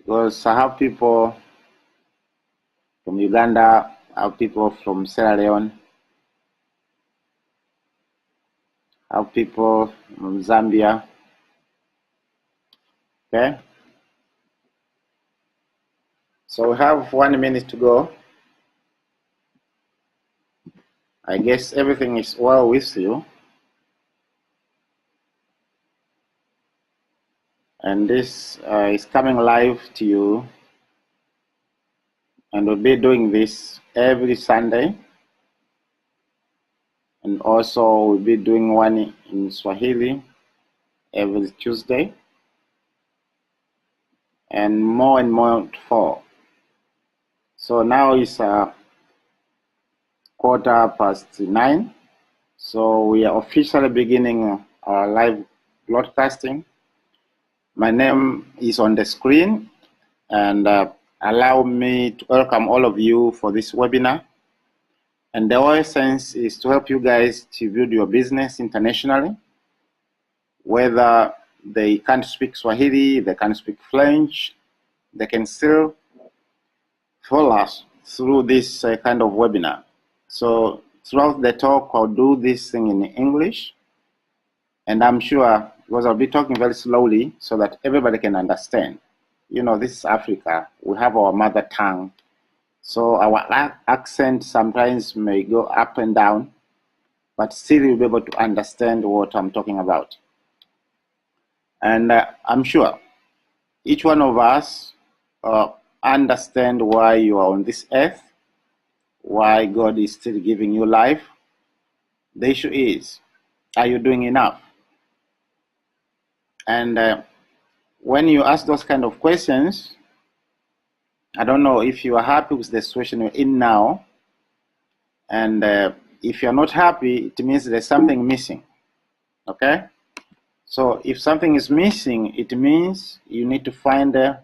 because I have people from Uganda, I have people from Sierra Leone, I have people from Zambia. Okay, so we have 1 minute to go. I guess everything is well with you. And this is coming live to you. And we'll be doing this every Sunday. And also we'll be doing one in Swahili every Tuesday. And more to fall. So now it's 9:15. So we are officially beginning our live broadcasting. My name is on the screen, and allow me to welcome all of you for this webinar. And the whole essence is to help you guys to build your business internationally, whether they can't speak Swahili, they can't speak French, they can still follow us through this kind of webinar. So throughout the talk, I'll do this thing in English, and I'm sure, because I'll be talking very slowly so that everybody can understand. You know, this is Africa. We have our mother tongue. So our accent sometimes may go up and down, but still you'll be able to understand what I'm talking about. And I'm sure each one of us understand why you are on this earth, why God is still giving you life. The issue is, are you doing enough? And when you ask those kind of questions, I don't know if you are happy with the situation you're in now. And if you're not happy, it means there's something missing. Okay? So if something is missing, it means you need to find a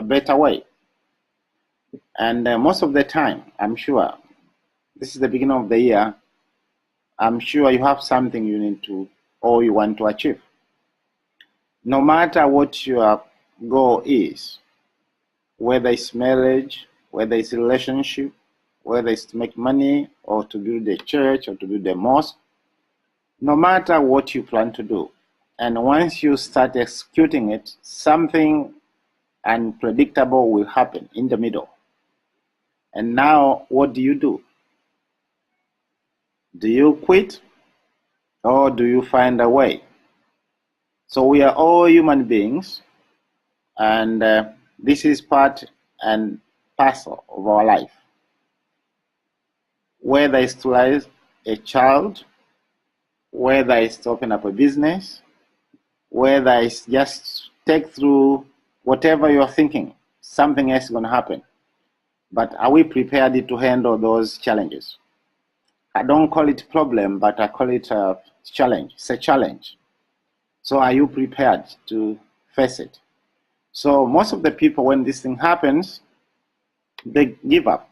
better way. And most of the time, I'm sure, this is the beginning of the year, I'm sure you have something you need to, or you want to achieve. No matter what your goal is, whether it's marriage, whether it's relationship, whether it's to make money, or to build a church, or to build a mosque, no matter what you plan to do, and once you start executing it, something unpredictable will happen in the middle. And now, what do? Do you quit, or do you find a way? So we are all human beings, and this is part and parcel of our life. Whether it's to raise a child, whether it's to open up a business, whether it's just take through whatever you're thinking, something else is going to happen. But are we prepared to handle those challenges? I don't call it problem, but I call it a challenge. It's a challenge. So are you prepared to face it? So most of the people, when this thing happens, they give up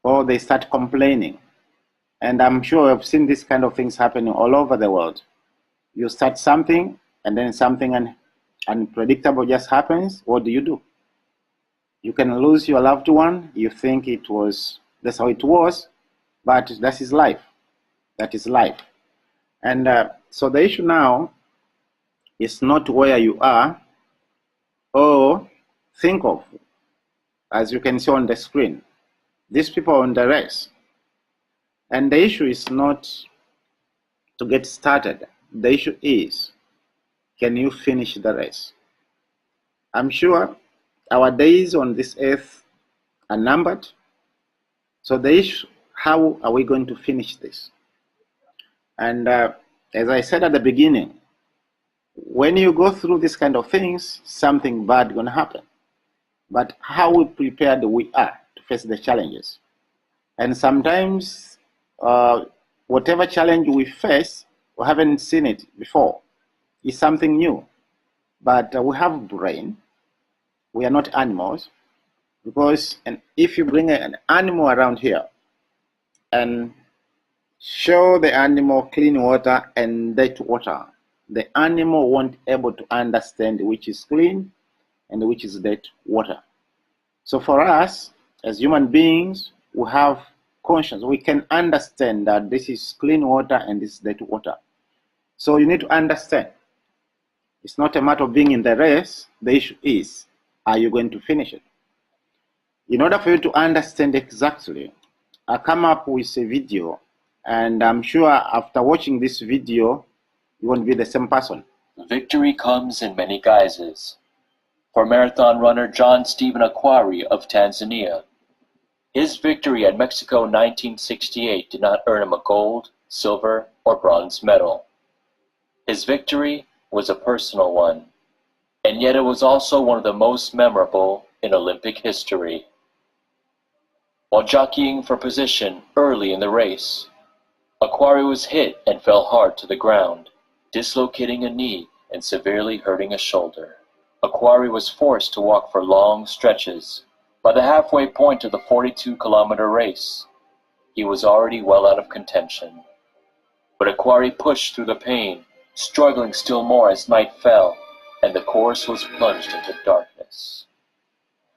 or they start complaining. And I'm sure I've seen this kind of things happening all over the world. You start something, and then something unpredictable just happens. What do? You can lose your loved one. You think that's how it was, but that is life. That is life. And so the issue now is not where you are, or think of, as you can see on the screen, these people are on the race. And the issue is not to get started. The issue is, can you finish the race? I'm sure our days on this earth are numbered. So the issue, how are we going to finish this? And as I said at the beginning, when you go through this kind of things, something bad is going to happen. But how prepared we are to face the challenges. And sometimes whatever challenge we face, we haven't seen it before. It's something new. But we have a brain. We are not animals. Because if you bring an animal around here and show the animal clean water and dirty water, the animal won't be able to understand which is clean and which is that water. So for us, as human beings, we have conscience. We can understand that this is clean water and this is dirty water. So you need to understand. It's not a matter of being in the race. The issue is, are you going to finish it? In order for you to understand exactly, I come up with a video, and I'm sure after watching this video, you won't be the same person. Victory comes in many guises. For marathon runner John Stephen Akhwari of Tanzania, his victory at Mexico 1968 did not earn him a gold, silver, or bronze medal. His victory was a personal one, and yet it was also one of the most memorable in Olympic history. While jockeying for position early in the race, Akhwari was hit and fell hard to the ground, dislocating a knee and severely hurting a shoulder. Akhwari was forced to walk for long stretches. By the halfway point of the 42-kilometer race, he was already well out of contention. But Akhwari pushed through the pain, struggling still more as night fell, and the course was plunged into darkness.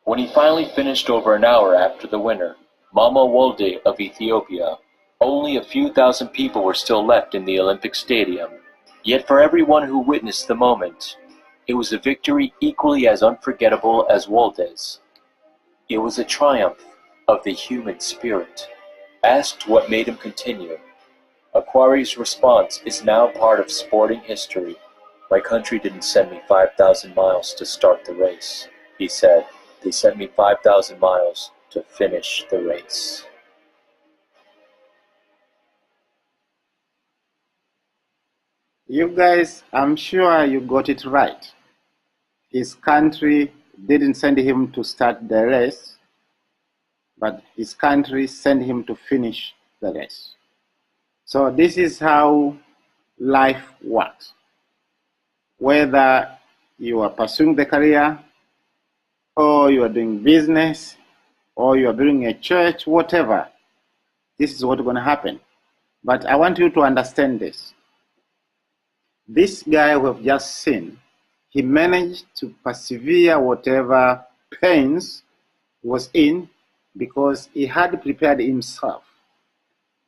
When he finally finished over an hour after the winner, Mama Wolde of Ethiopia, only a few thousand people were still left in the Olympic Stadium. Yet for everyone who witnessed the moment, it was a victory equally as unforgettable as Wolde's. It was a triumph of the human spirit. Asked what made him continue, Akhwari's response is now part of sporting history. My country didn't send me 5,000 miles to start the race, he said. They sent me 5,000 miles to finish the race. You guys, I'm sure you got it right. His country didn't send him to start the race, but his country sent him to finish the race. So this is how life works. Whether you are pursuing the career, or you are doing business, or you are building a church, whatever, this is what's going to happen. But I want you to understand this. This guy we have just seen, he managed to persevere whatever pains he was in because he had prepared himself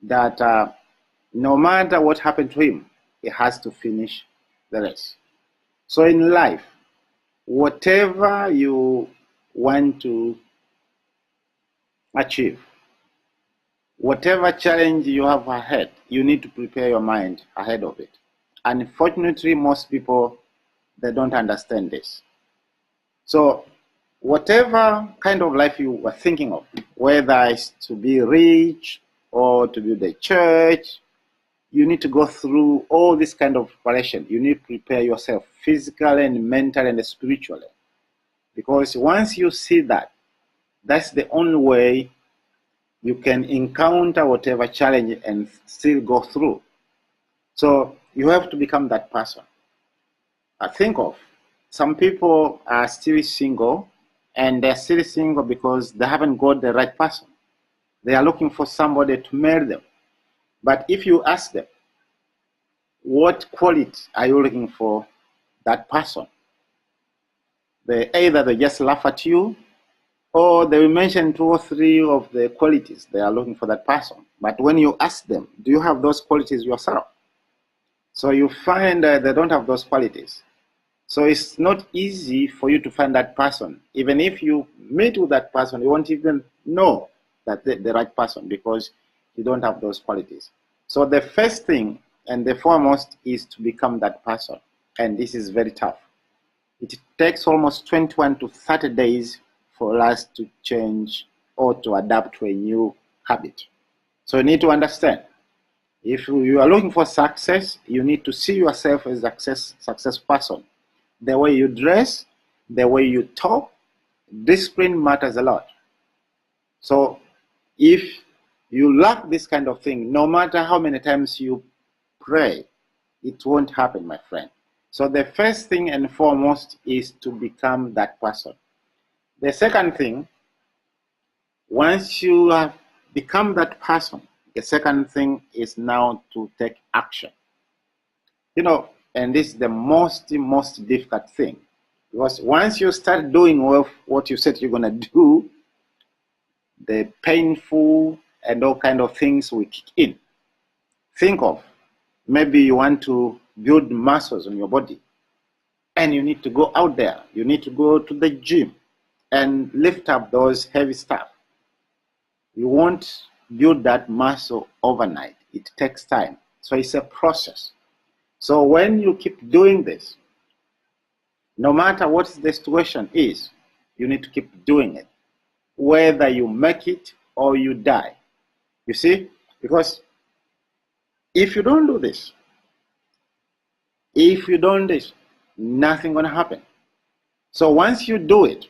that no matter what happened to him, he has to finish the race. So in life, whatever you want to achieve, whatever challenge you have ahead, you need to prepare your mind ahead of it. Unfortunately, most people, they don't understand this. So whatever kind of life you were thinking of, whether it's to be rich or to build a church, you need to go through all this kind of preparation. You need to prepare yourself physically and mentally and spiritually. Because once you see that, that's the only way you can encounter whatever challenge and still go through. So you have to become that person. I think of some people are still single, and they're still single because they haven't got the right person. They are looking for somebody to marry them. But if you ask them, what quality are you looking for that person? Either they just laugh at you, or they will mention 2 or 3 of the qualities they are looking for that person. But when you ask them, do you have those qualities yourself? So you find they don't have those qualities. So it's not easy for you to find that person. Even if you meet with that person, you won't even know that the right person because you don't have those qualities. So the first thing and the foremost is to become that person. And this is very tough. It takes almost 21 to 30 days for us to change or to adapt to a new habit. So you need to understand, if you are looking for success, you need to see yourself as a success person. The way you dress, the way you talk, discipline matters a lot. So if you lack this kind of thing, no matter how many times you pray, it won't happen, my friend. So the first thing and foremost is to become that person. The second thing, once you have become that person, the second thing is now to take action. And this is the most difficult thing. Because once you start doing what you said you're going to do, the painful and all kind of things will kick in. Think of, maybe you want to build muscles on your body, and you need to go out there. You need to go to the gym and lift up those heavy stuff. You won't build that muscle overnight. It takes time. So it's a process. So when you keep doing this, no matter what the situation is, you need to keep doing it, whether you make it or you die. You see? Because if you don't do this, nothing gonna happen. So once you do it,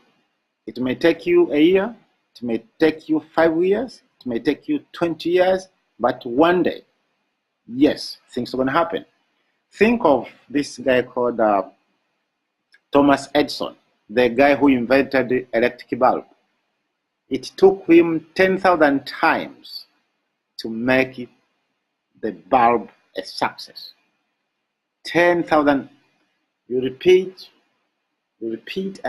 it may take you a year, it may take you 5 years, it may take you 20 years, but one day, yes, things are gonna happen. Think of this guy called Thomas Edison, the guy who invented the electric bulb. It took him 10,000 times to make the bulb a success. 10,000. You repeat and repeat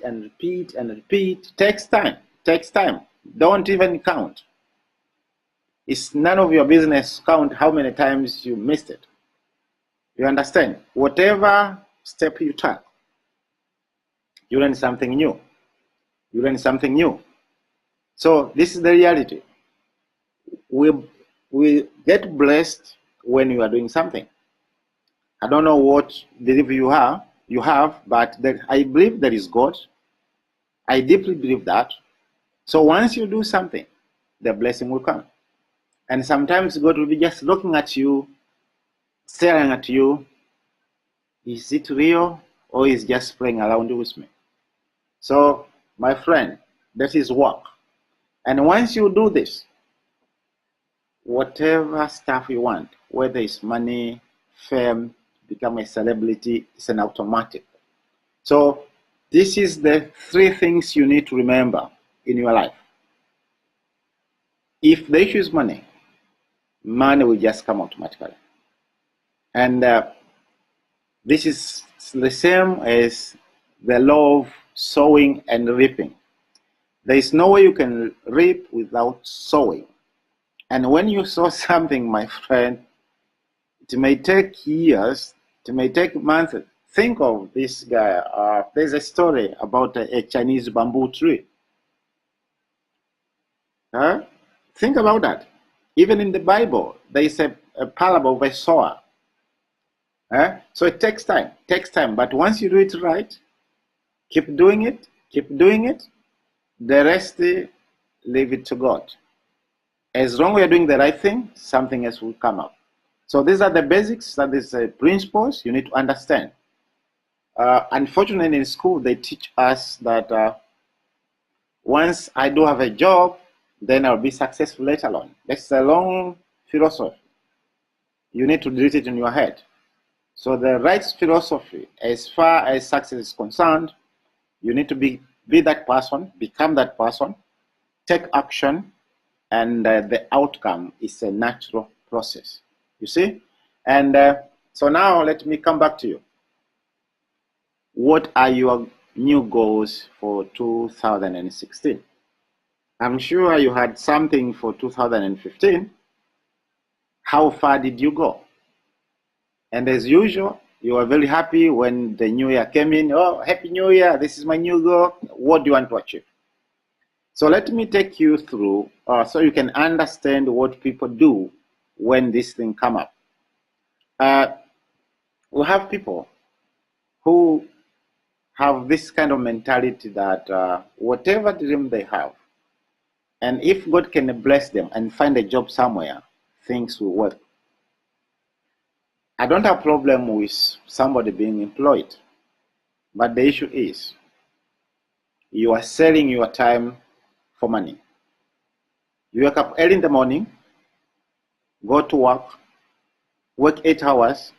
and repeat and repeat. Takes time. Don't even count. It's none of your business count how many times you missed it. You understand? Whatever step you take, you learn something new. So this is the reality. We get blessed when you are doing something. I don't know what belief you have, but I believe there is God. I deeply believe that. So once you do something, the blessing will come. And sometimes God will be just looking at you, staring at you. Is it real, or is just playing around with me? So, my friend, that is work. And once you do this, whatever stuff you want, whether it's money, fame, become a celebrity, it's an automatic. So this is the 3 things you need to remember in your life. If the issue is money will just come automatically. And this is the same as the law of sowing and reaping. There is no way you can reap without sowing. And when you sow something, my friend, it may take years, it may take months. Think of this guy. There's a story about a Chinese bamboo tree. Think about that. Even in the Bible, there is a parable of a sower. So it takes time. But once you do it right, keep doing it. The rest, leave it to God. As long as you're doing the right thing, something else will come up. So these are the basics, that is principles you need to understand. Unfortunately, in school, they teach us that once I do have a job, then I'll be successful later on. That's a long philosophy. You need to delete it in your head. So the right philosophy, as far as success is concerned, you need to be that person, become that person, take action, and the outcome is a natural process. You see? And so now let me come back to you. What are your new goals for 2016? I'm sure you had something for 2015. How far did you go? And as usual, you were very happy when the new year came in. Oh, Happy New Year, this is my new goal. What do you want to achieve? So let me take you through so you can understand what people do when this thing come up. We have people who have this kind of mentality that whatever dream they have, and if God can bless them and find a job somewhere, things will work. I don't have a problem with somebody being employed, but the issue is you are selling your time for money. You wake up early in the morning, go to work 8 hours,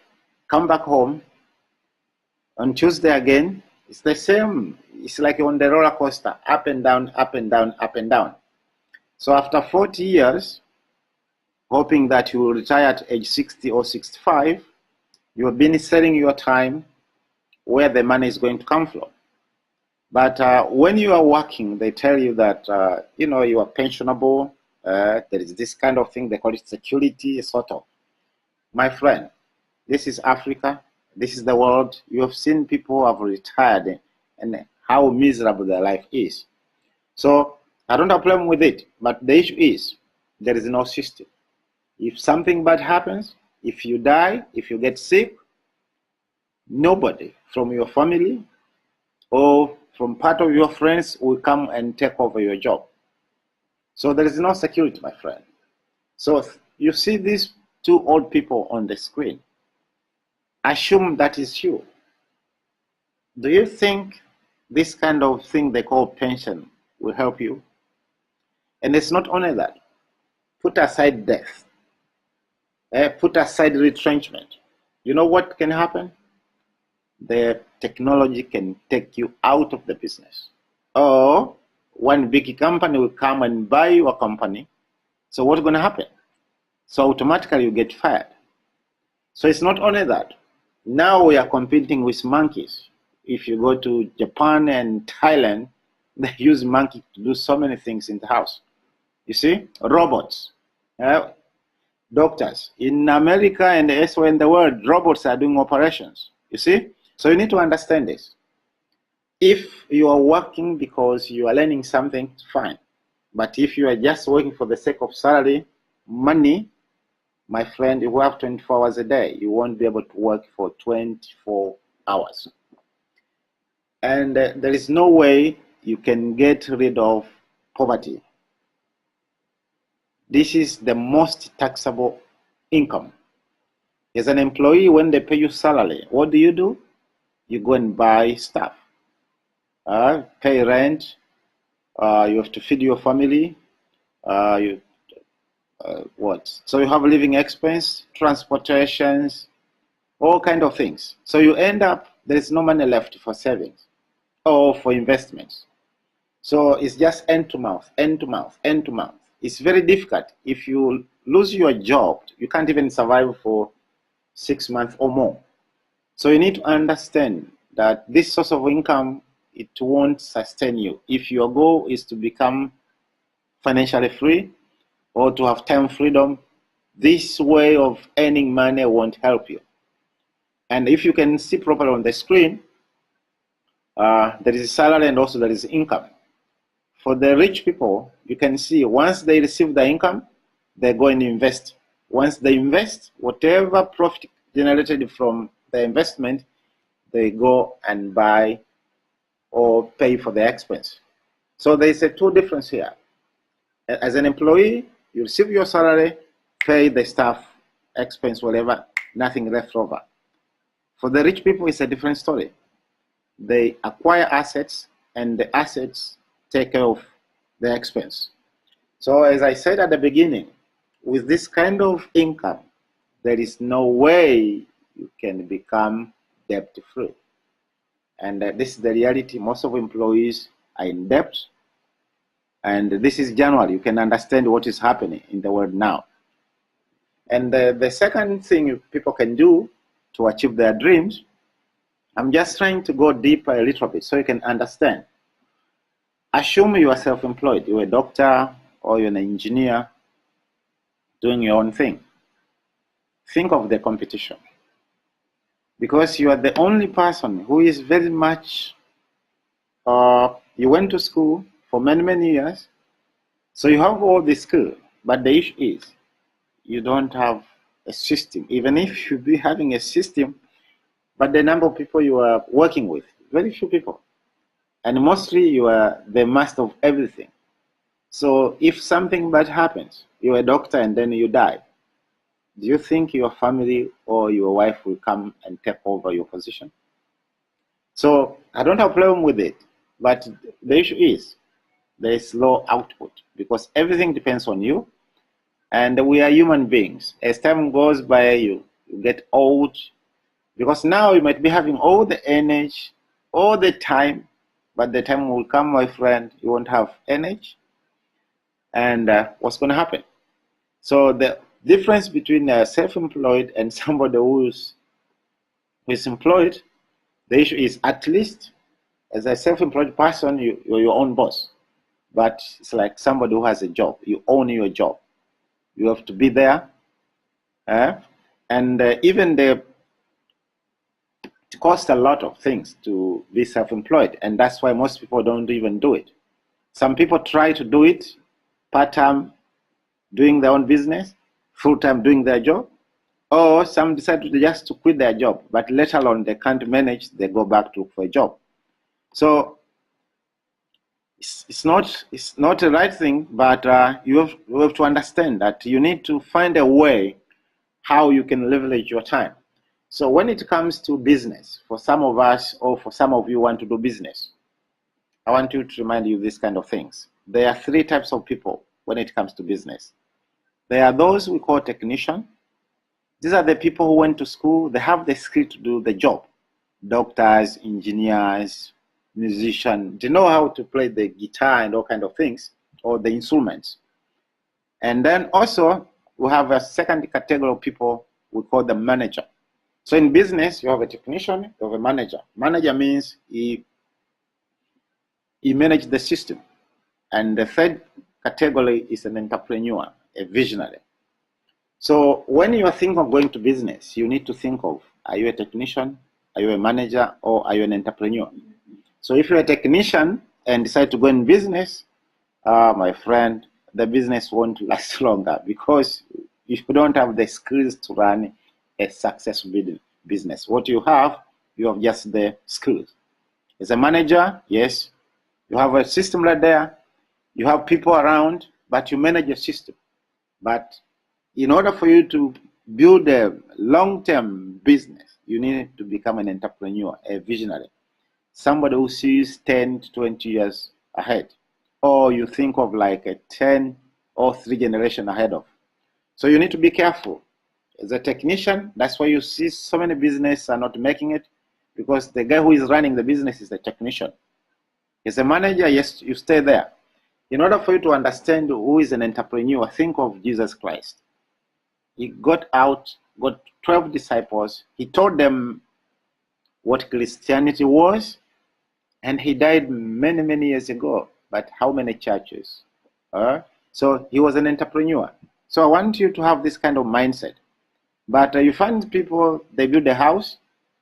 come back home. On Tuesday again, it's the same. It's like on the roller coaster, up and down, up and down, up and down. So after 40 years, hoping that you will retire at age 60 or 65, you have been selling your time, where the money is going to come from. But when you are working, they tell you that, you are pensionable. There is this kind of thing, they call it security, sort of. My friend, this is Africa. This is the world. You have seen people who have retired and how miserable their life is. So I don't have a problem with it. But the issue is there is no system. If something bad happens, if you die, if you get sick, nobody from your family or from part of your friends will come and take over your job. So there is no security, my friend. So you see these two old people on the screen. Assume that is you. Do you think this kind of thing they call pension will help you? And it's not only that. Put aside death. Put aside retrenchment. You know what can happen? The technology can take you out of the business. Or one big company will come and buy your company. So what's going to happen? So automatically you get fired. So it's not only that. Now we are competing with monkeys. If you go to Japan and Thailand, they use monkeys to do so many things in the house. You see, robots, doctors. In America and elsewhere in the world, robots are doing operations. You see? So you need to understand this. If you are working because you are learning something, fine. But if you are just working for the sake of salary, money, my friend, you have 24 hours a day. You won't be able to work for 24 hours. And there is no way you can get rid of poverty. This is the most taxable income. As an employee, when they pay you salary, what do? You go and buy stuff, pay rent, you have to feed your family, So you have living expense, transportations, all kind of things. So you end up, there is no money left for savings or for investments. So it's just end to mouth, end to mouth, end to mouth. It's very difficult. If you lose your job, you can't even survive for 6 months or more. So you need to understand that this source of income, it won't sustain you. If your goal is to become financially free or to have time freedom, this way of earning money won't help you. And if you can see properly on the screen, there is salary and also there is income. For the rich people, you can see once they receive the income, they go and invest. Once they invest, whatever profit generated from the investment, they go and buy or pay for the expense. So there is a two difference here. As an employee, you receive your salary, pay the staff, expense, whatever, nothing left over. For the rich people, it's a different story. They acquire assets, and the assets take care of the expense. So as I said at the beginning, with this kind of income, there is no way you can become debt-free. And this is the reality. Most of employees are in debt. And this is January. You can understand what is happening in the world now. And the second thing people can do to achieve their dreams, I'm just trying to go deeper a little bit so you can understand. Assume you are self-employed. You're a doctor or you're an engineer doing your own thing. Think of the competition. Because you are the only person who is very much, you went to school for many, many years, so you have all the skill, but the issue is you don't have a system. Even if you be having a system, but the number of people you are working with, very few people. And mostly you are the master of everything. So if something bad happens, you're a doctor and then you die, do you think your family or your wife will come and take over your position? So I don't have a problem with it, but the issue is there is low output because everything depends on you, and we are human beings. As time goes by, you get old, because now you might be having all the energy, all the time, but the time will come, my friend, you won't have energy, and what's going to happen? So the difference between self-employed and somebody who is employed, The issue is, at least as a self-employed person, you're your own boss. But it's like somebody who has a job. You own your job. You have to be there. And even it costs a lot of things to be self-employed. And that's why most people don't even do it. Some people try to do it part-time, doing their own business, full-time doing their job. Or some decide just to quit their job. But later on, they can't manage. They go back to look for a job. So it's not the right thing, but you have to understand that you need to find a way how you can leverage your time. So when it comes to business, for some of us or for some of you who want to do business, I want to remind you these kind of things. There are three types of people when it comes to business. There are those we call technician. These are the people who went to school. They have the skill to do the job. Doctors, engineers, musicians. They know how to play the guitar and all kind of things, or the instruments. And then also, we have a second category of people we call the manager. So in business, you have a technician, you have a manager. Manager means he manages the system. And the third category is an entrepreneur, a visionary. So when you are thinking of going to business, you need to think of, are you a technician, are you a manager, or are you an entrepreneur? So if you're a technician and decide to go in business, my friend, the business won't last longer, because if you don't have the skills to run a successful business, what you have just the skills. As a manager, yes, you have a system right there, you have people around, but you manage a system. But in order for you to build a long-term business, you need to become an entrepreneur, a visionary, somebody who sees 10 to 20 years ahead, or you think of like a 10 or 3 generations ahead of. So you need to be careful. As a technician, that's why you see so many businesses are not making it, because the guy who is running the business is the technician. As a manager, yes, you stay there. In order for you to understand who is an entrepreneur, think of Jesus Christ. He got 12 disciples. He told them what Christianity was, and he died many, many years ago. But how many churches? So he was an entrepreneur. So I want you to have this kind of mindset. But you find people, they build a house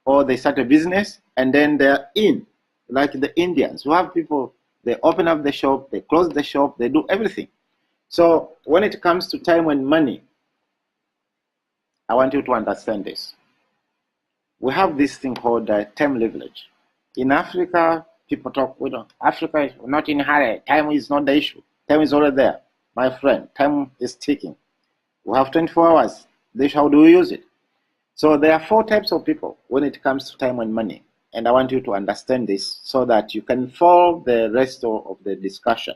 or they start a business, and then they're in, like the Indians. You have people, they open up the shop, they close the shop, they do everything. So when it comes to time and money, I want you to understand this. We have this thing called time leverage. In Africa, people talk, Africa is not in a hurry. Time is not the issue. Time is already there. My friend, time is ticking. We have 24 hours. How do we use it? So there are 4 types of people when it comes to time and money. And I want you to understand this so that you can follow the rest of the discussion.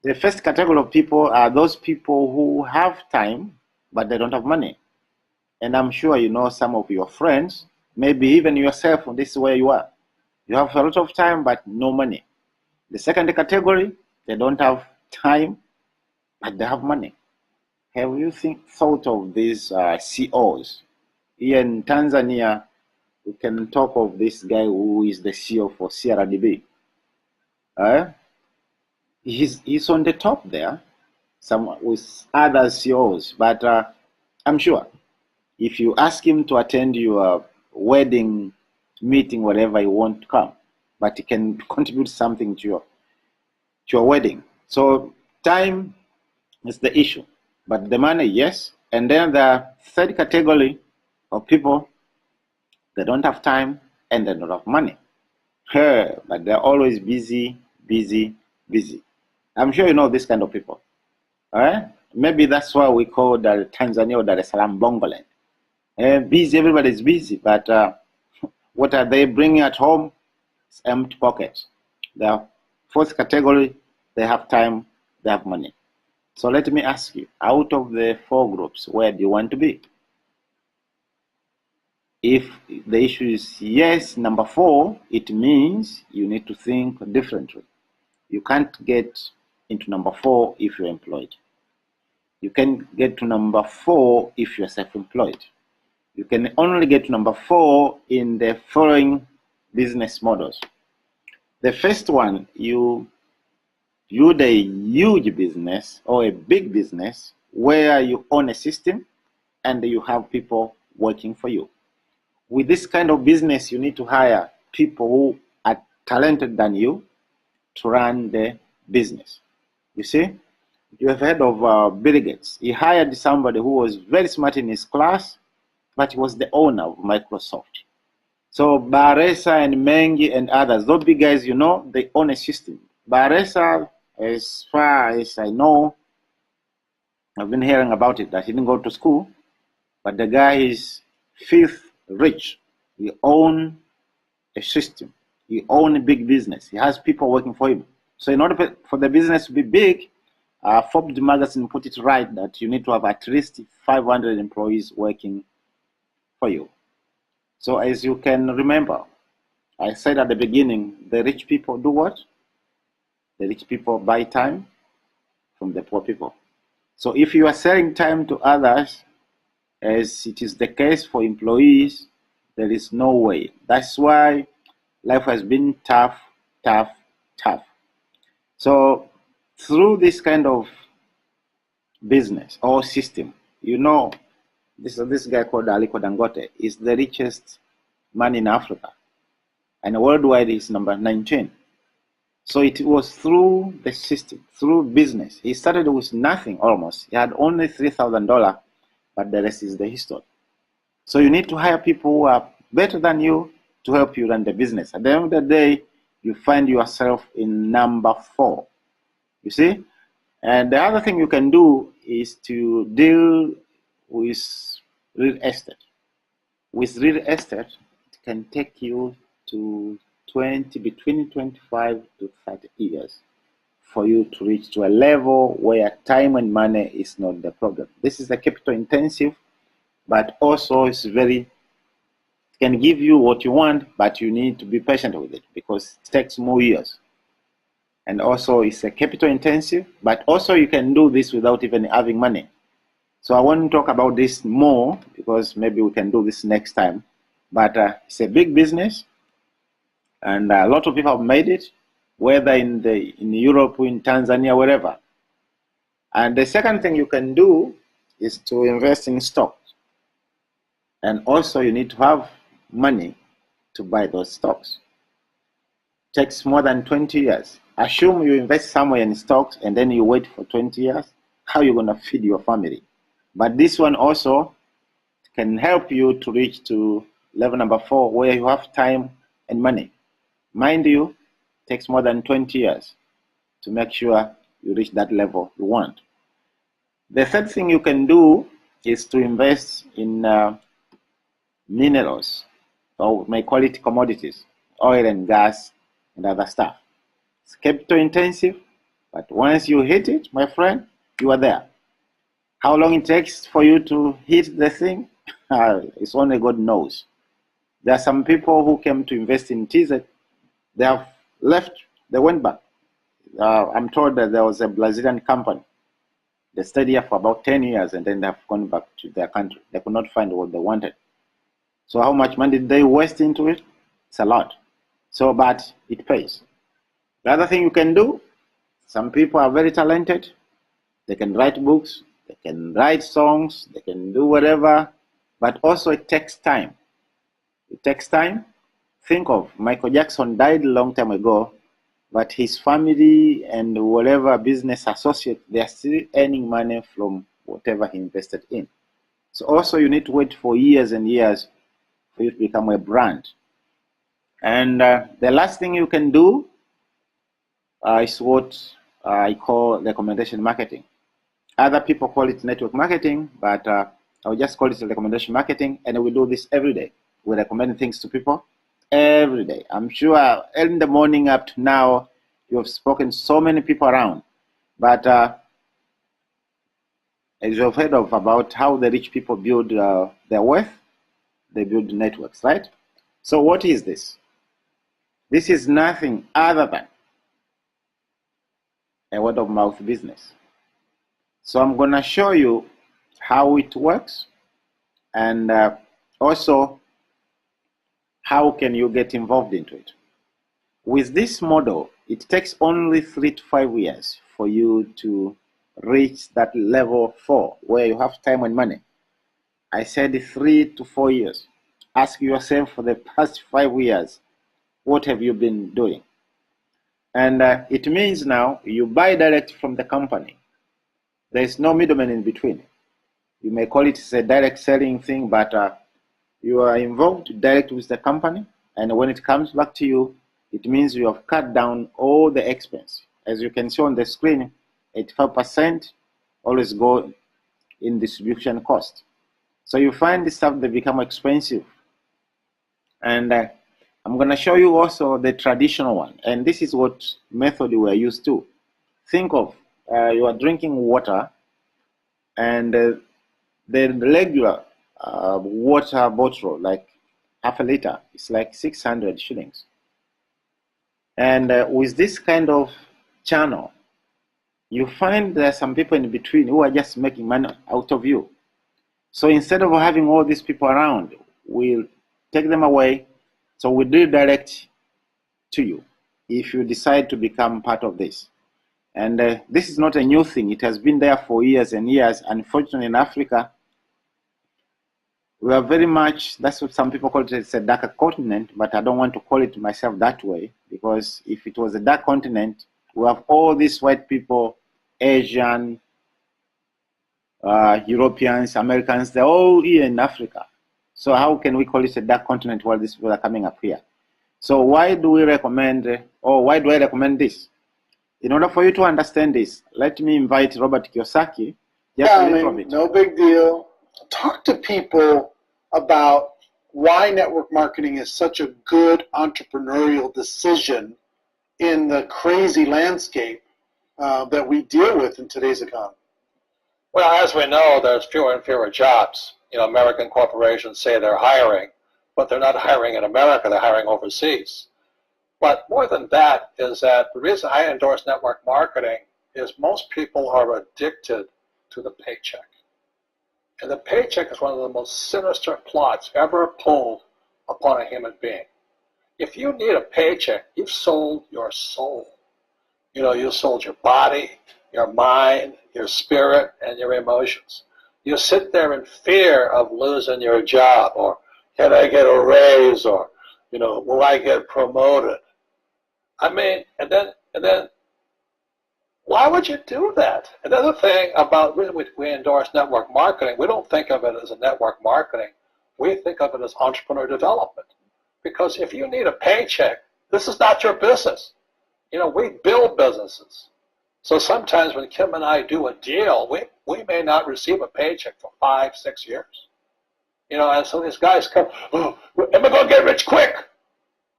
The first category of people are those people who have time, but they don't have money. And I'm sure you know some of your friends, maybe even yourself, this is where you are. You have a lot of time, but no money. The second category, they don't have time, but they have money. Have you thought of these CEOs? Here in Tanzania, we can talk of this guy who is the CEO for CRDB. He's on the top there, some with other CEOs, but I'm sure if you ask him to attend your wedding meeting, whatever, he won't come, but he can contribute something to your wedding. So time is the issue, but the money, yes. And then the third category of people, they don't have time and they don't have money. But they're always busy. I'm sure you know this kind of people. Maybe that's why we call the Tanzania or Dar es Salaam Bongoland. Busy, everybody's busy, but what are they bringing at home? It's empty pockets. The fourth category, they have time, they have money. So let me ask you, out of the 4 groups, where do you want to be? If the issue is yes, number 4, it means you need to think differently. You can't get into number 4 if you're employed. You can get to number 4 if you're self-employed. You can only get to number 4 in the following business models. The first one, you build a huge business or a big business where you own a system and you have people working for you. With this kind of business, you need to hire people who are talented than you to run the business. You see, you have heard of Bill Gates. He hired somebody who was very smart in his class, but he was the owner of Microsoft. So Baresa and Mengi and others, those big guys, you know, they own a system. Baresa, as far as I know, I've been hearing about it, that he didn't go to school, but the guy is fifth rich. He owns a system. He owns a big business. He has people working for him. So in order for the business to be big, Forbes magazine put it right that you need to have at least 500 employees working for you. So as you can remember, I said at the beginning, the rich people do what? The rich people buy time from the poor people. So if you are selling time to others, as it is the case for employees, there is no way. That's why life has been tough, tough, tough. So through this kind of business or system, you know, this guy called Aliko Dangote is the richest man in Africa, and worldwide is number 19. So it was through the system, through business. He started with nothing almost. He had only $3,000, but the rest is the history. So you need to hire people who are better than you to help you run the business. At the end of the day, you find yourself in number 4. You see? And the other thing you can do is to deal with real estate. With real estate, it can take you to between 25 to 30 years for you to reach to a level where time and money is not the problem. This is a capital intensive, but also it's it can give you what you want, but you need to be patient with it because it takes more years. And also it's a capital intensive, but also you can do this without even having money. So I want to talk about this more because maybe we can do this next time. But it's a big business, and a lot of people have made it, whether in Europe, in Tanzania, wherever. And the second thing you can do is to invest in stocks. And also you need to have money to buy those stocks. It takes more than 20 years. Assume you invest somewhere in stocks and then you wait for 20 years. How are you going to feed your family? But this one also can help you to reach to level number 4, where you have time and money. Mind you, it takes more than 20 years to make sure you reach that level you want. The third thing you can do is to invest in minerals, or may call it commodities, oil and gas and other stuff. It's capital intensive, but once you hit it, my friend, you are there. How long it takes for you to hit the thing, it's only God knows. There are some people who came to invest in TZ. They have left, they went back. I'm told that there was a Brazilian company. They stayed here for about 10 years and then they have gone back to their country. They could not find what they wanted. So how much money did they waste into it? It's a lot. So, but it pays. The other thing you can do, some people are very talented. They can write books, they can write songs, they can do whatever, but also it takes time. It takes time. Think of Michael Jackson died a long time ago, but his family and whatever business associate, they are still earning money from whatever he invested in. So also you need to wait for years and years for you to become a brand. And the last thing you can do is what I call recommendation marketing. Other people call it network marketing, but I'll just call it recommendation marketing, and we do this every day. We recommend things to people every day. I'm sure in the morning up to now, you have spoken so many people around, but as you've heard of about how the rich people build their wealth, they build networks, right? So what is this? This is nothing other than a word of mouth business. So I'm going to show you how it works, and Also, how can you get involved into it? With this model, it takes only 3 to 5 years for you to reach that level 4 where you have time and money. I said 3 to 4 years. Ask yourself for the past 5 years, what have you been doing? And it means now you buy direct from the company. There is no middleman in between. You may call it a direct selling thing, but you are involved direct with the company, and when it comes back to you, it means you have cut down all the expense. As you can see on the screen, 85% always go in distribution cost. So you find this stuff, they become expensive. And I'm going to show you also the traditional one. And this is what method we are used to. Think of you are drinking water, and the regular water bottle, like half a liter, it's like 600 shillings. And with this kind of channel, you find there are some people in between who are just making money out of you. So instead of having all these people around, we'll take them away. So we redirect to you if you decide to become part of this. And this is not a new thing. It has been there for years and years. Unfortunately, in Africa, we are very much, that's what some people call it, it's a darker continent, but I don't want to call it myself that way, because if it was a dark continent, we have all these white people, Asian, Europeans, Americans, they're all here in Africa. So how can we call it a dark continent while these people are coming up here? So why do we recommend, or why do I recommend this? In order for you to understand this, let me invite Robert Kiyosaki. Just a little bit. No big deal. Talk to people about why network marketing is such a good entrepreneurial decision in the crazy landscape that we deal with in today's economy. Well, as we know, there's fewer and fewer jobs. You know, American corporations say they're hiring, but they're not hiring in America, they're hiring overseas. But more than that is that the reason I endorse network marketing is most people are addicted to the paycheck. And the paycheck is one of the most sinister plots ever pulled upon a human being. If you need a paycheck, you've sold your soul. You know, you sold your body, your mind, your spirit, and your emotions. You sit there in fear of losing your job, or can I get a raise, or, you know, will I get promoted? I mean, and then why would you do that? Another thing about we endorse network marketing, we don't think of it as a network marketing. We think of it as entrepreneur development. Because if you need a paycheck, this is not your business. You know, we build businesses. So sometimes when Kim and I do a deal, we may not receive a paycheck for 5, 6 years. You know, and so these guys come, oh, am I going to get rich quick?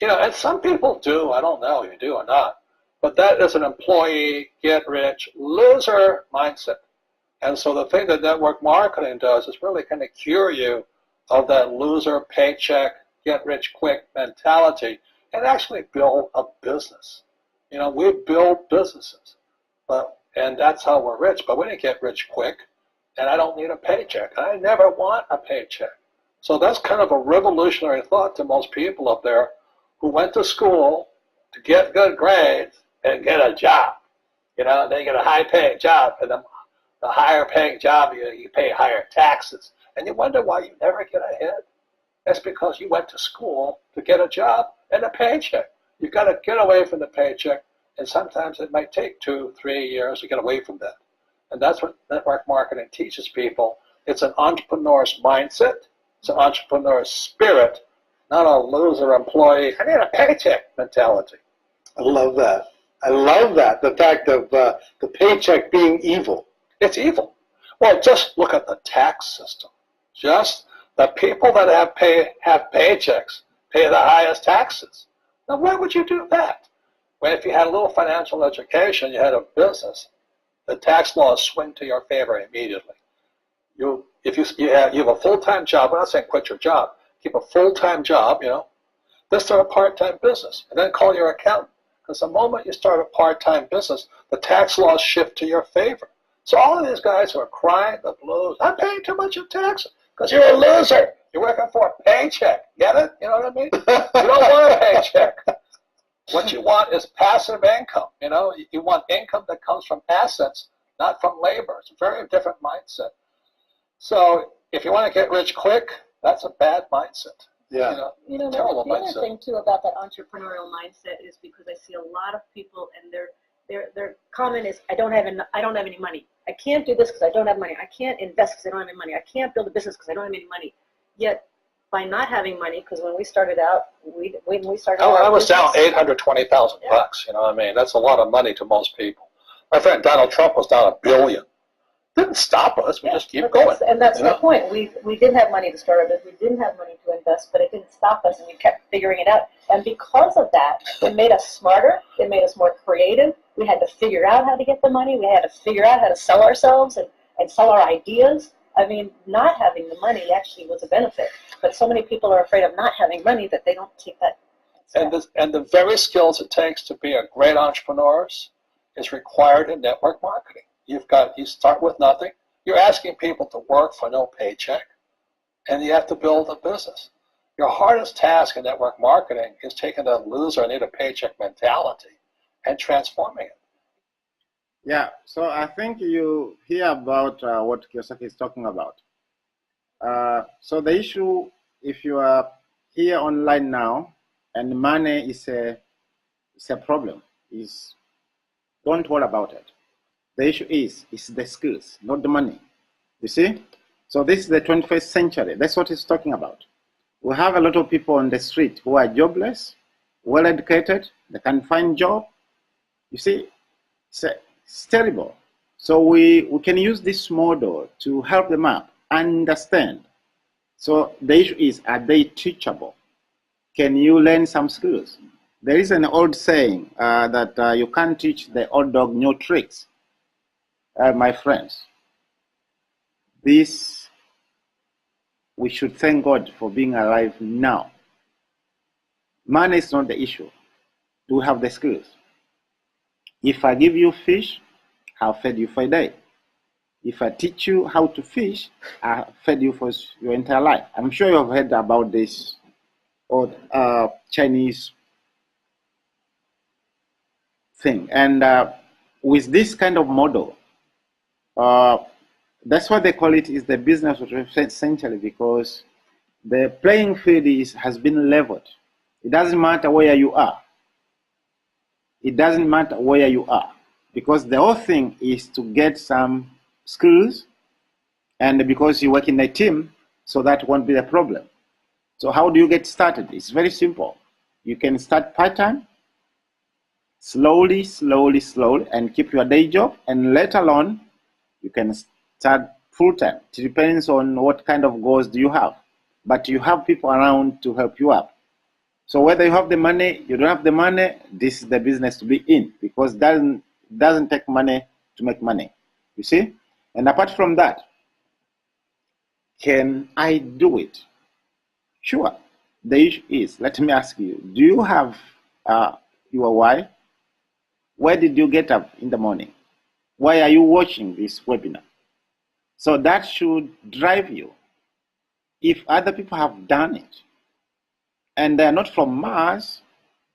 You know, and some people do. I don't know if you do or not. But that is an employee, get-rich, loser mindset. And so the thing that network marketing does is really kind of cure you of that loser paycheck, get-rich-quick mentality and actually build a business. You know, we build businesses, and that's how we're rich. But we didn't get rich quick, and I don't need a paycheck. I never want a paycheck. So that's kind of a revolutionary thought to most people up there who went to school to get good grades and get a job. You know, then you get a high-paying job, and the higher-paying job, you pay higher taxes. And you wonder why you never get ahead. That's because you went to school to get a job and a paycheck. You've got to get away from the paycheck, and sometimes it might take 2, 3 years to get away from that. And that's what network marketing teaches people. It's an entrepreneur's mindset. It's an entrepreneur's spirit, not a loser employee, I need a paycheck mentality. I love that. I love that, the fact of the paycheck being evil. It's evil. Well, just look at the tax system. Just the people that have paychecks pay the highest taxes. Now, why would you do that? Well, if you had a little financial education, you had a business, the tax laws swing to your favor immediately. If you have a full-time job, I'm not saying quit your job, keep a full-time job, you know, then start a part-time business, and then call your accountant. Because the moment you start a part-time business, the tax laws shift to your favor. So all of these guys who are crying the blues, I'm paying too much in taxes, because you're a loser. You're working for a paycheck. Get it? You know what I mean? You don't want a paycheck. What you want is passive income. You know, you want income that comes from assets, not from labor. It's a very different mindset. So if you want to get rich quick, that's a bad mindset. Yeah. Terrible the other mindset. thing too about that entrepreneurial mindset is because I see a lot of people and their comment is I don't have any money. I can't do this because I don't have money. I can't invest because I don't have any money. I can't build a business because I don't have any money. Yet by not having money, because when we started out, I was down $820,000 bucks. You know what I mean? That's a lot of money to most people. My friend Donald Trump was down $1 billion. Didn't stop us. We just keep going. That's the point. We didn't have money to start our business. We didn't have money to invest, but it didn't stop us, and we kept figuring it out. And because of that, it made us smarter. It made us more creative. We had to figure out how to get the money. We had to figure out how to sell ourselves and sell our ideas. I mean, not having the money actually was a benefit. But so many people are afraid of not having money that they don't take that step. And the very skills it takes to be a great entrepreneur is required in network marketing. You start with nothing. You're asking people to work for no paycheck, and you have to build a business. Your hardest task in network marketing is taking a loser and need a paycheck mentality and transforming it. Yeah, so I think you hear about what Kiyosaki is talking about. So the issue, if you are here online now and money is a problem, don't worry about it. The issue is the skills, not the money. You see? So this is the 21st century. That's what he's talking about. We have a lot of people on the street who are jobless, well educated, they can find job. You see, it's terrible. So we can use this model to help them out, understand. So the issue is, are they teachable? Can you learn some skills? There is an old saying that you can't teach the old dog new tricks. My friends, we should thank God for being alive now. Money is not the issue. Do we have the skills? If I give you fish, I'll feed you for a day. If I teach you how to fish, I'll feed you for your entire life. I'm sure you have heard about this old Chinese thing. And with this kind of model, that's why they call it is the business of the 21st century, because the playing field has been leveled. It doesn't matter where you are. It doesn't matter where you are, because the whole thing is to get some skills, and because you work in a team, so that won't be the problem. So how do you get started? It's very simple. You can start part-time, slowly, and keep your day job, and later on, you can start full-time. It depends on what kind of goals do you have. But you have people around to help you out. So whether you have the money, you don't have the money, this is the business to be in, because it doesn't take money to make money. You see? And apart from that, can I do it? Sure. The issue is, let me ask you, do you have your wife? Where did you get up in the morning? Why are you watching this webinar? So that should drive you. If other people have done it, and they're not from Mars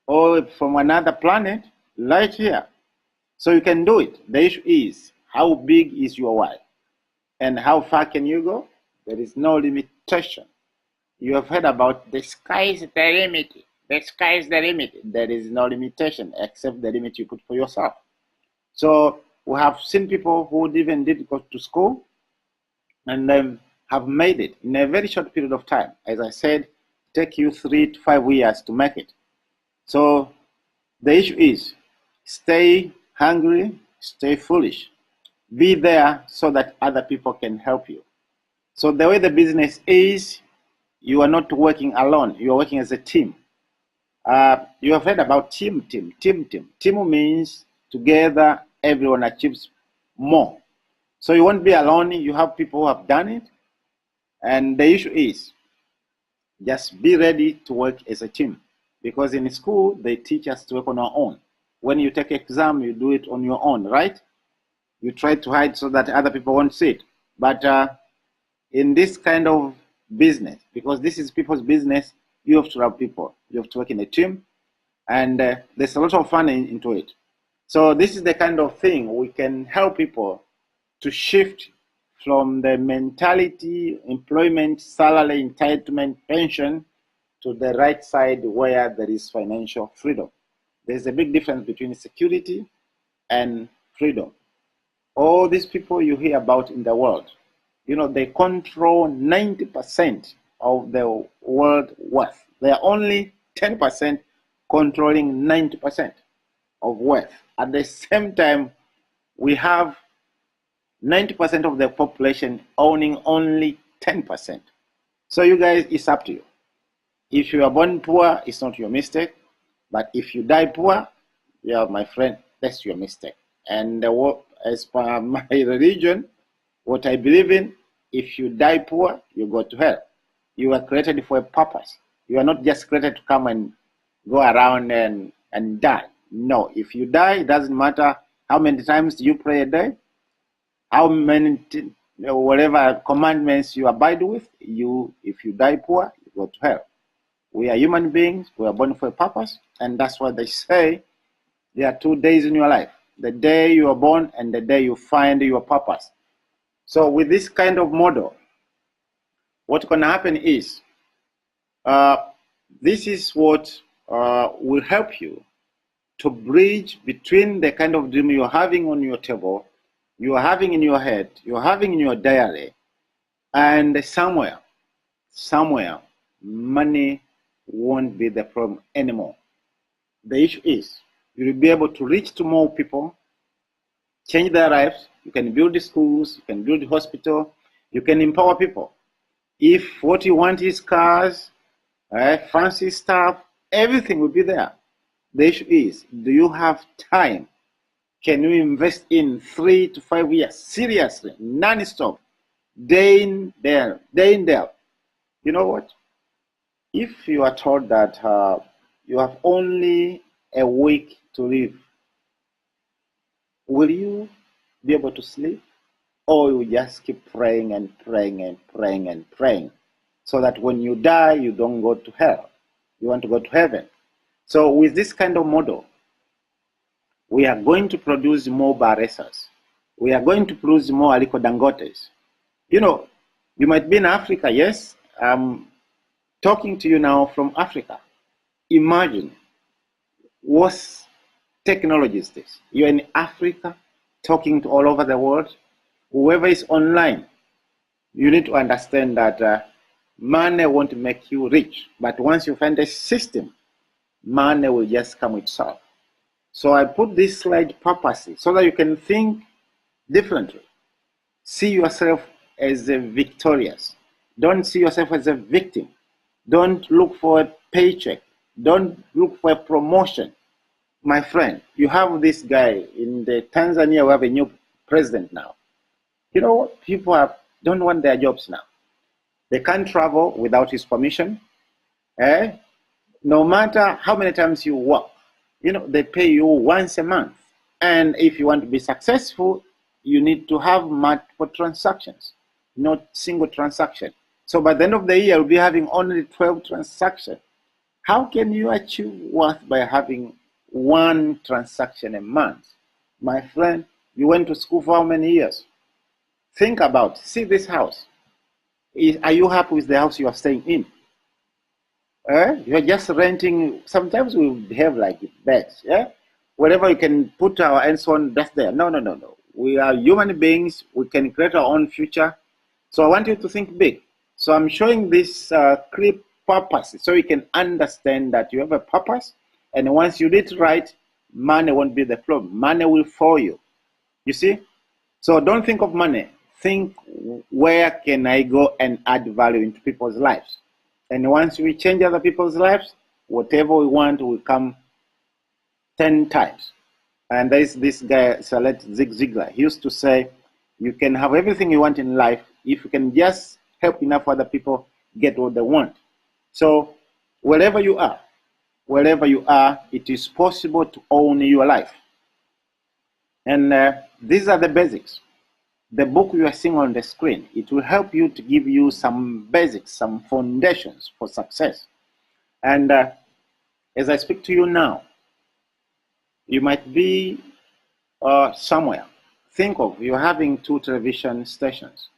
or from another planet, right here, so you can do it. The issue is, how big is your why? And how far can you go? There is no limitation. You have heard about the sky is the limit. The sky is the limit. There is no limitation except the limit you put for yourself. So we have seen people who even did go to school and have made it in a very short period of time. As I said, take you 3 to 5 years to make it. So the issue is, stay hungry, stay foolish. Be there so that other people can help you. So the way the business is, you are not working alone. You are working as a team. You have heard about team. Team means together, everyone achieves more. So you won't be alone. You have people who have done it. And the issue is, just be ready to work as a team. Because in school, they teach us to work on our own. When you take exam, you do it on your own, right? You try to hide so that other people won't see it. But in this kind of business, because this is people's business. You have to have people. You have to work in a team, and there's a lot of fun into it. So this is the kind of thing we can help people to shift from the mentality, employment, salary, entitlement, pension, to the right side where there is financial freedom. There's a big difference between security and freedom. All these people you hear about in the world, you know, they control 90% of the world wealth. They are only 10% controlling 90% of wealth. At the same time, we have 90% of the population owning only 10%. So you guys, it's up to you. If you are born poor, it's not your mistake. But if you die poor, yeah, my friend, that's your mistake. And as per my religion, what I believe in, if you die poor, you go to hell. You are created for a purpose. You are not just created to come and go around and die. No, if you die, it doesn't matter how many times you pray a day, how many, whatever commandments you abide with, if you die poor, you go to hell. We are human beings. We are born for a purpose. And that's why they say there are 2 days in your life. The day you are born and the day you find your purpose. So with this kind of model, what's going to happen is, this is what will help you to bridge between the kind of dream you're having on your table, you're having in your head, you're having in your diary, and somewhere, money won't be the problem anymore. The issue is, you'll be able to reach to more people, change their lives. You can build the schools, you can build the hospital, you can empower people. If what you want is cars, fancy stuff, everything will be there. The issue is, do you have time? Can you invest in 3 to 5 years, seriously, non-stop, day in, there, day in, there? You know what? If you are told that you have only a week to live, will you be able to sleep? Or you just keep praying and praying and praying and praying, so that when you die, you don't go to hell. You want to go to heaven. So with this kind of model, we are going to produce more Baresas. We are going to produce more Aliko Dangotes. You know, you might be in Africa, yes. I'm talking to you now from Africa. Imagine what technology is this. You're in Africa, talking to all over the world. Whoever is online, you need to understand that money won't make you rich. But once you find a system, money will just come itself. So I put this slide purposely so that you can think differently. See yourself as a victorious. Don't see yourself as a victim. Don't look for a paycheck. Don't look for a promotion. My friend, you have this guy in the Tanzania. We have a new president now. You know what? People don't want their jobs now. They can't travel without his permission. No matter how many times you work, you know, they pay you once a month. And if you want to be successful, you need to have multiple transactions, not single transaction. So by the end of the year, you'll be having only 12 transactions. How can you achieve wealth by having one transaction a month? My friend, you went to school for how many years? Think about, see this house. Are you happy with the house you are staying in? You're just renting. Sometimes we behave like beds. Yeah, whatever you can put our hands on, that's there. No. We are human beings. We can create our own future. So I want you to think big. So I'm showing this clip purpose so you can understand that you have a purpose. And once you did it right, money won't be the problem. Money will follow you. You see? So don't think of money. Think, where can I go and add value into people's lives? And once we change other people's lives, whatever we want will come 10 times. And there's this guy, Zig Ziglar. He used to say, you can have everything you want in life if you can just help enough other people get what they want. So wherever you are, it is possible to own your life. And these are the basics. the book you are seeing on the screen, it will help you to give you some basics, some foundations for success. And as I speak to you now, you might be somewhere. Think of you're having 2 television stations.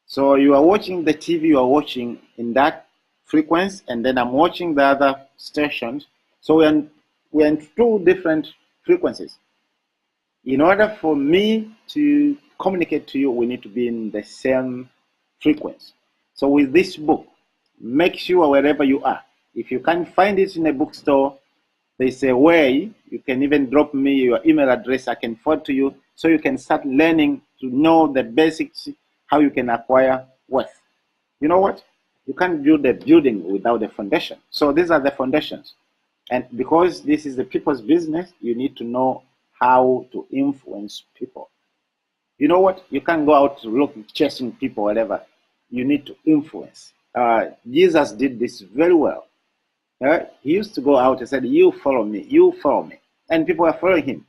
So you are watching the TV, you are watching in that frequency, and then I'm watching the other stations. So we're in 2 different frequencies. In order for me to communicate to you, we need to be in the same frequency. So with this book, make sure wherever you are, if you can't find it in a bookstore, there's a way you can even drop me your email address. I can forward to you so you can start learning to know the basics, how you can acquire wealth. You know what? You can't build a building without a foundation. So these are the foundations. And because this is the people's business, you need to know how to influence people. You know what? You can't go out chasing people, whatever. You need to influence. Jesus did this very well. He used to go out and said, you follow me, you follow me. And people are following him.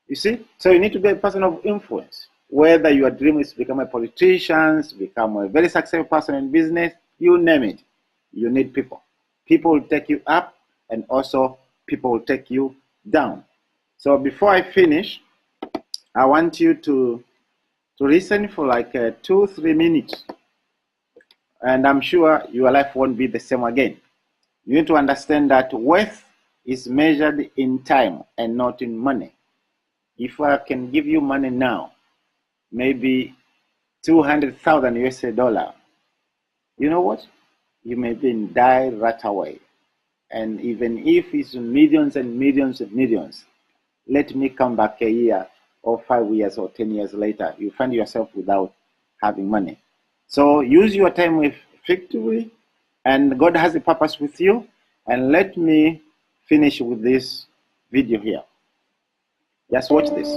You see? So you need to be a person of influence. Whether your dream is to become a politician, become a very successful person in business, you name it. You need people. People will take you up, and also people will take you down. So before I finish, I want you to listen for like 2-3 minutes. And I'm sure your life won't be the same again. You need to understand that wealth is measured in time and not in money. If I can give you money now, maybe 200,000 US dollar, you know what? You may even die right away. And even if it's millions and millions and millions, let me come back a year or 5 years or 10 years later, you find yourself without having money. So use your time effectively, and God has a purpose with you. And let me finish with this video here. Just watch this.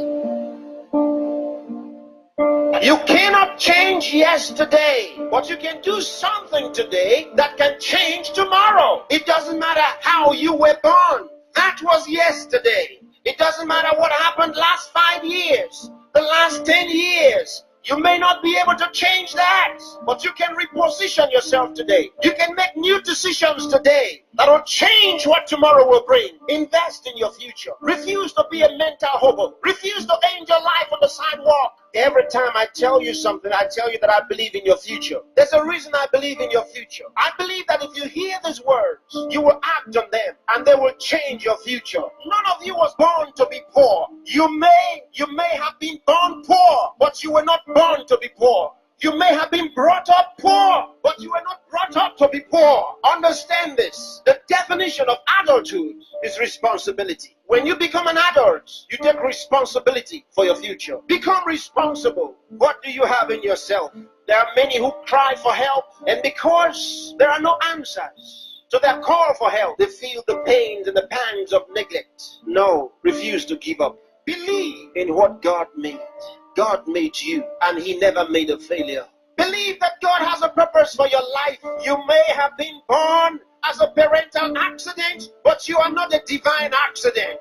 You cannot change yesterday, but you can do something today that can change tomorrow. It doesn't matter how you were born. That was yesterday. It doesn't matter what happened last 5 years, the last 10 years. You may not be able to change that, but you can reposition yourself today. You can make new decisions today that will change what tomorrow will bring. Invest in your future. Refuse to be a mental hobo. Refuse to end your life on the sidewalk. Every time I tell you something, I tell you that I believe in your future. There's a reason I believe in your future. I believe that if you hear these words, you will act on them, and they will change your future. None of you was born to be poor. You may have been born poor, but you were not born to be poor. You may have been brought up poor, but you were not brought up to be poor. Understand this. The definition of adulthood is responsibility. When you become an adult, you take responsibility for your future. Become responsible. What do you have in yourself? There are many who cry for help, and because there are no answers to their call for help, they feel the pains and the pangs of neglect. No, refuse to give up. Believe in what God made. God made you, and He never made a failure. Believe that God has a purpose for your life. You may have been born as a parental accident, but you are not a divine accident.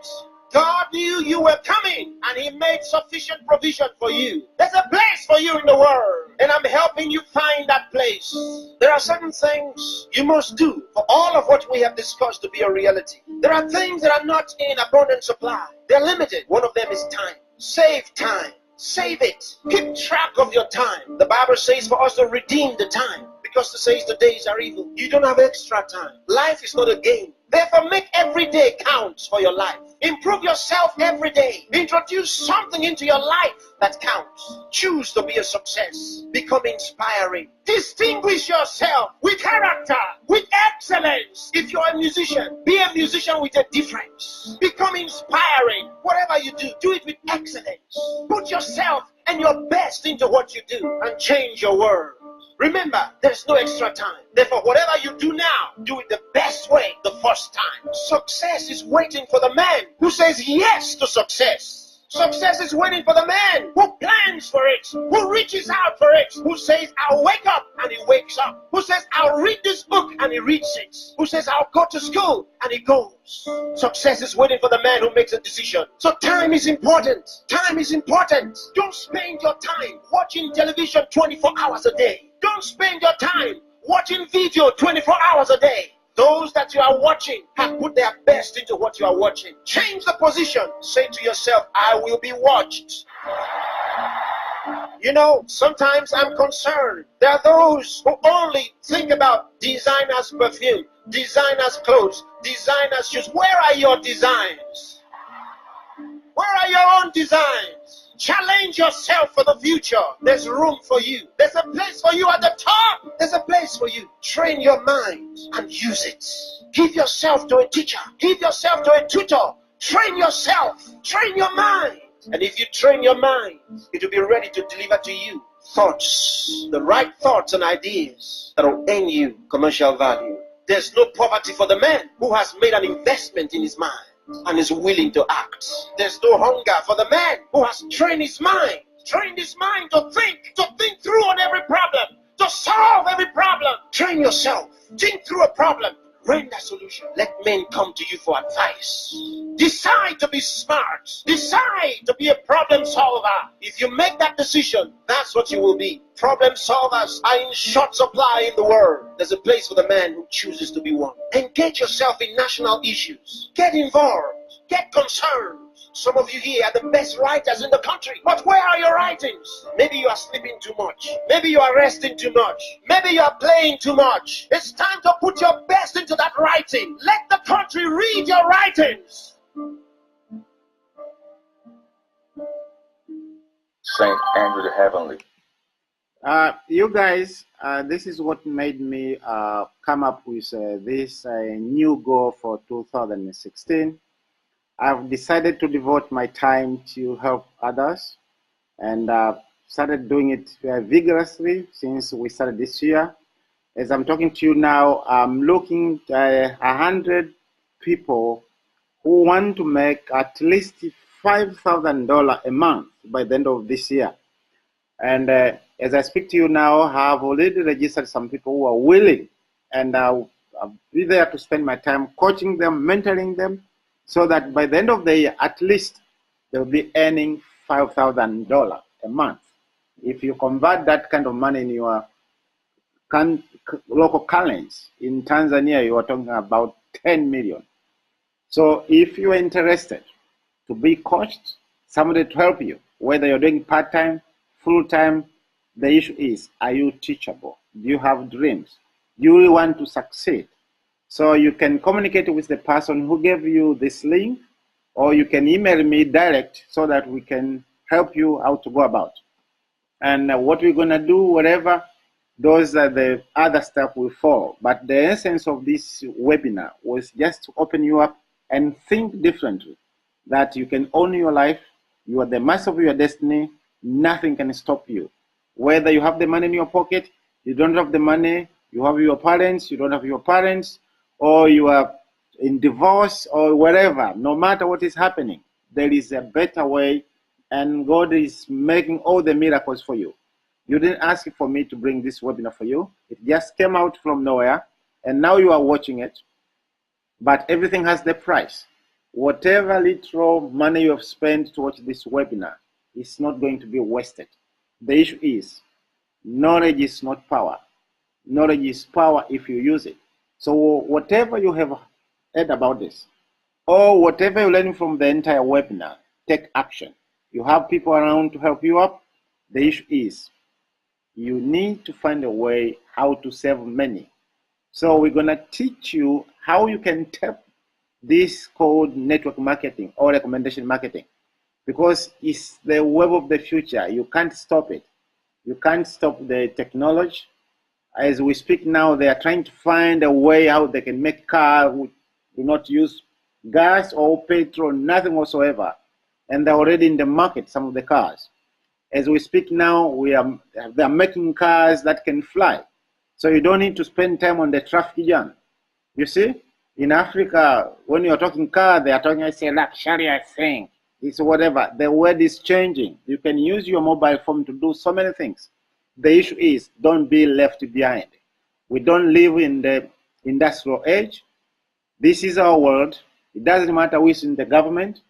God knew you were coming, and He made sufficient provision for you. There's a place for you in the world, and I'm helping you find that place. There are certain things you must do for all of what we have discussed to be a reality. There are things that are not in abundant supply. They're limited. One of them is time. Save time. Save it. Keep track of your time. The Bible says for us to redeem the time, because it says the days are evil. You don't have extra time. Life is not a game. Therefore, make every day count for your life. Improve yourself every day. Introduce something into your life that counts. Choose to be a success. Become inspiring. Distinguish yourself with character, with excellence. If you're a musician, be a musician with a difference. Become inspiring. Whatever you do, do it with excellence. Put yourself and your best into what you do, and change your world. Remember, there's no extra time. Therefore, whatever you do now, do it the best way the first time. Success is waiting for the man who says yes to success. Success is waiting for the man who plans for it, who reaches out for it, who says, I'll wake up, and he wakes up, who says, I'll read this book, and he reads it, who says, I'll go to school, and he goes. Success is waiting for the man who makes a decision. So time is important. Time is important. Don't spend your time watching television 24 hours a day. Don't spend your time watching video 24 hours a day. Those that you are watching have put their best into what you are watching. Change the position. Say to yourself, I will be watched. You know, sometimes I'm concerned. There are those who only think about designers' perfume, designers' clothes, designers' shoes. Where are your designs? Where are your own designs? Challenge yourself for the future. There's room for you. There's a place for you at the top. There's a place for you. Train your mind and use it. Give yourself to a teacher. Give yourself to a tutor. Train yourself. Train your mind. And if you train your mind, it will be ready to deliver to you thoughts, the right thoughts and ideas that will earn you commercial value. There's no poverty for the man who has made an investment in his mind and is willing to act. There's no hunger for the man who has trained his mind to think through on every problem, to solve every problem. Train yourself. Think through a problem. Render a solution. Let men come to you for advice. Decide to be smart. Decide to be a problem solver. If you make that decision, that's what you will be. Problem solvers are in short supply in the world. There's a place for the man who chooses to be one. Engage yourself in national issues. Get involved. Get concerned. Some of you here are the best writers in the country. But where are your writings? Maybe you are sleeping too much. Maybe you are resting too much. Maybe you are playing too much. It's time to put your best into that writing. Let the country read your writings. Saint Andrew the Heavenly. You guys, this is what made me come up with this new goal for 2016. I've decided to devote my time to help others, and started doing it vigorously since we started this year. As I'm talking to you now, I'm looking at 100 people who want to make at least $5,000 a month by the end of this year. And as I speak to you now, I have already registered some people who are willing, and I'll be there to spend my time coaching them, mentoring them, so that by the end of the year, at least they'll be earning $5,000 a month. If you convert that kind of money in your local currency, in Tanzania, you are talking about 10 million. So if you are interested to be coached, somebody to help you, whether you're doing part-time, full-time, the issue is, are you teachable? Do you have dreams? Do you really want to succeed? So you can communicate with the person who gave you this link, or you can email me direct so that we can help you how to go about. And what we're going to do, whatever, those are the other stuff will follow. But the essence of this webinar was just to open you up and think differently, that you can own your life, you are the master of your destiny, nothing can stop you. Whether you have the money in your pocket, you don't have the money, you have your parents, you don't have your parents, or you are in divorce or whatever, no matter what is happening, there is a better way, and God is making all the miracles for you. You didn't ask for me to bring this webinar for you. It just came out from nowhere, and now you are watching it. But everything has the price. Whatever little money you have spent to watch this webinar is not going to be wasted. The issue is, knowledge is not power. Knowledge is power if you use it. So whatever you have heard about this, or whatever you learn from the entire webinar, take action. You have people around to help you up. The issue is, you need to find a way how to save money. So we're going to teach you how you can tap this called network marketing or recommendation marketing, because it's the web of the future. You can't stop it. You can't stop the technology. As we speak now, they are trying to find a way how they can make cars which do not use gas or petrol, nothing whatsoever. And they're already in the market, some of the cars. As we speak now, they are making cars that can fly. So you don't need to spend time on the traffic jam. You see, in Africa, when you're talking car, they are talking, it's a luxurious thing. it's whatever. The world is changing. You can use your mobile phone to do so many things. The issue is don't be left behind. We don't live in the industrial age. This is our world. It doesn't matter who's in the government.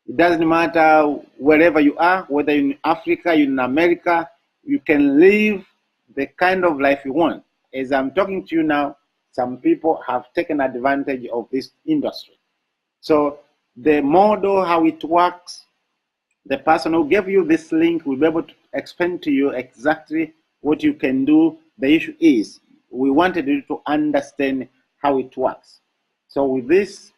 It doesn't matter wherever you are, whether you're in Africa, you're in America, you can live the kind of life you want. As I'm talking to you now, some people have taken advantage of this industry. So the model, how it works, the person who gave you this link will be able to explain to you exactly what you can do. The issue is we wanted you to understand how it works. So with this,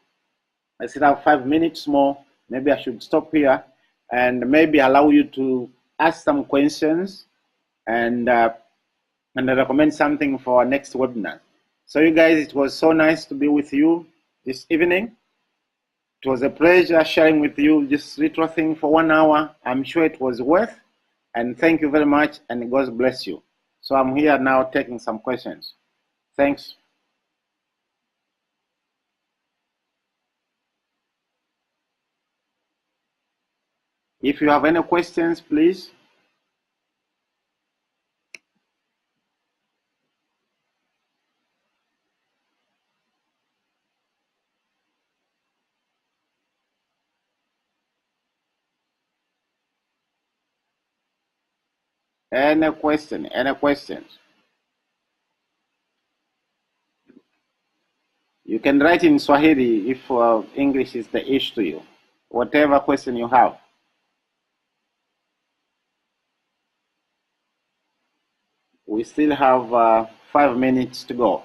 I still have 5 minutes more. Maybe I should stop here and maybe allow you to ask some questions and recommend something for our next webinar. So you guys, it was so nice to be with you this evening. It was a pleasure sharing with you this little thing for 1 hour. I'm sure it was worth, and thank you very much, and God bless you. So I'm here now taking some questions. Thanks. If you have any questions, please. Any question, any questions? You can write in Swahili if English is the issue to you. Whatever question you have. We still have 5 minutes to go.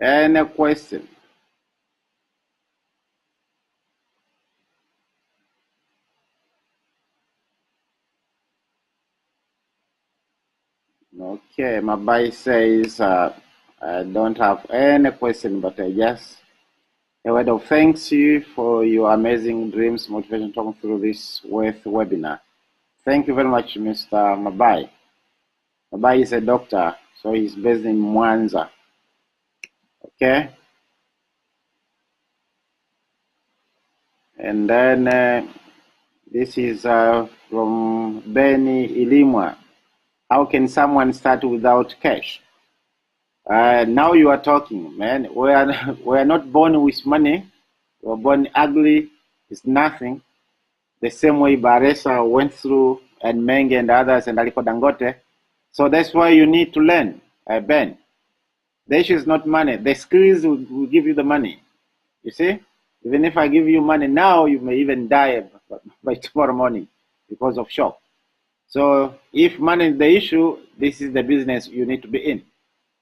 Any question? Okay, Mabai says, I don't have any question, but I just a word of thanks to you for your amazing dreams, motivation, talking through this webinar. Thank you very much, Mr. Mabai. Mabai is a doctor, so he's based in Mwanza. Okay. And then this is from Benny Ilimwa. How can someone start without cash? Now you are talking, man. We are not born with money. We were born ugly. It's nothing. The same way Baresa went through, and Menge and others, and Aliko Dangote. So that's why you need to learn, Ben. The issue is not money. The skills will give you the money. You see? Even if I give you money now, you may even die by tomorrow morning because of shock. So if money is the issue, this is the business you need to be in.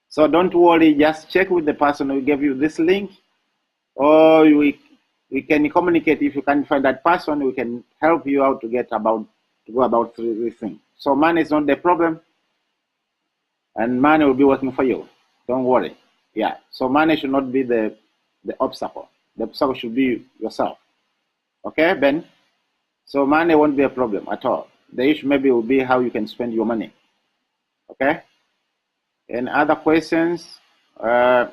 So don't worry, just check with the person who gave you this link, or we can communicate. If you can't find that person, we can help you out to go about this thing. So money is not the problem, and money will be working for you. Don't worry. Yeah. So money should not be the obstacle. The obstacle should be yourself. Okay, Ben? So money won't be a problem at all. The issue maybe will be how you can spend your money. Okay? And other questions? A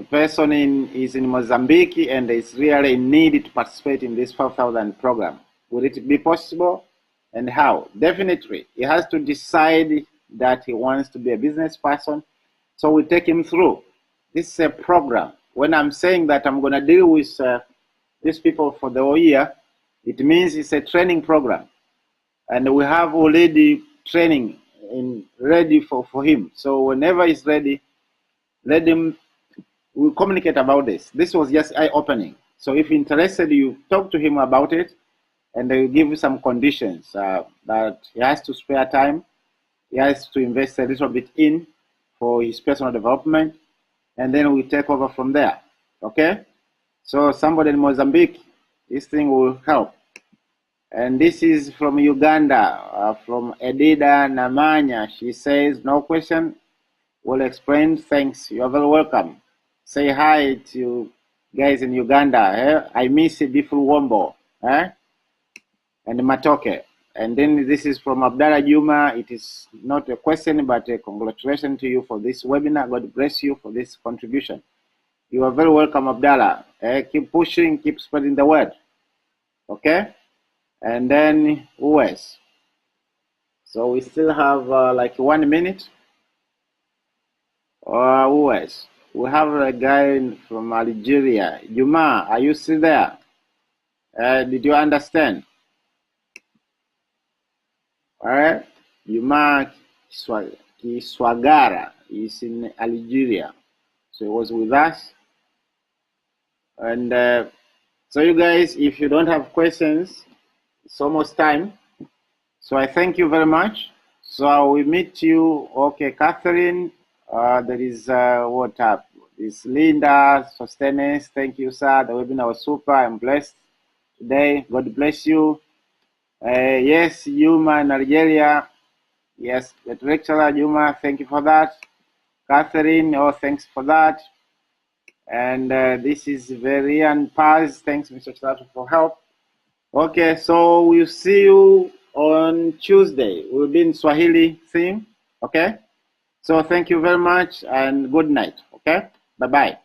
person is in Mozambique and is really in need to participate in this 5,000 program. Will it be possible, and how? Definitely. He has to decide that he wants to be a business person. So we take him through. This is a program. When I'm saying that I'm going to deal with these people for the whole year, it means it's a training program. And we have already training ready for him. So whenever he's ready, let him, we'll communicate about this. This was just eye-opening. So if interested, you talk to him about it, and they will give you some conditions that he has to spare time, he has to invest a little bit in for his personal development, and then we take over from there. Okay? So somebody in Mozambique, this thing will help. And this is from Uganda, from Edida Namanya. She says, no question, will explain. Thanks. You're very welcome. Say hi to guys in Uganda. I miss Bifu Wombo and Matoke. And then this is from Abdallah Juma. It is not a question, but a congratulations to you for this webinar. God bless you for this contribution. You are very welcome, Abdallah. Keep pushing, keep spreading the word. Okay? And then who else? So we still have like 1 minute. Who else? We have a guy from Algeria. Juma, are you still there? Did you understand? All right. Juma Kiswagara is in Algeria. So he was with us. And so you guys, if you don't have questions, it's almost time. So I thank you very much. So we meet you. Okay, Catherine. There is what up? This Linda Sostenes. Thank you, sir. The webinar was super. I'm blessed today. God bless you. Yes, Yuma in Nigeria. Yes, the lecturer Yuma. Thank you for that. Catherine. Oh, thanks for that. And this is Verian Paz. Thanks, Mr. Chilato, for help. Okay, so we'll see you on Tuesday. We'll be in Swahili theme. Okay? So thank you very much and good night. Okay? Bye-bye.